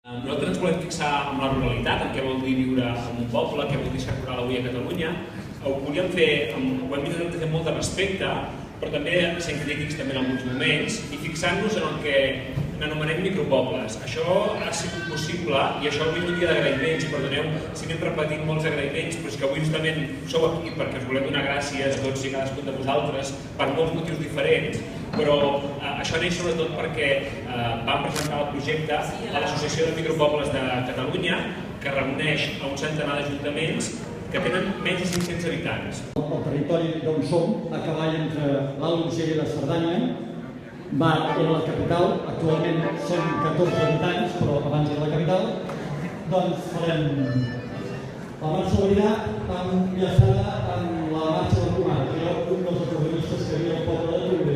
Nosaltres ens volem fixar en la ruralitat, en què vol dir viure en un poble, què vol dir ser rural avui a Catalunya. Ho volíem fer, ho hem intentat fer molt de respecte, però també sent crítics també en alguns moments i fixant-nos en el que n'anomenem micropobles. Això ha sigut possible i això avui és un dia d'agraïments, i perdoneu si anem repetint molts agraïments, però és que avui justament sou aquí perquè us volem donar gràcies a tots i cadascun de vosaltres per molts motius diferents, però això neix sobretot perquè vam presentar el projecte a l'Associació de Micropobles de Catalunya, que reuneix a un centenar d'ajuntaments que tenen menys de 500 habitants. El territori d'on som, a cavall entre l'Alt Urgell i la Cerdanya, era la capital, actualment són 14 habitants, però abans era la capital, doncs farem la marxa de veritat enllaçada amb la marxa del Comar, que era un dels protagonistes que havia al poble de Tordera.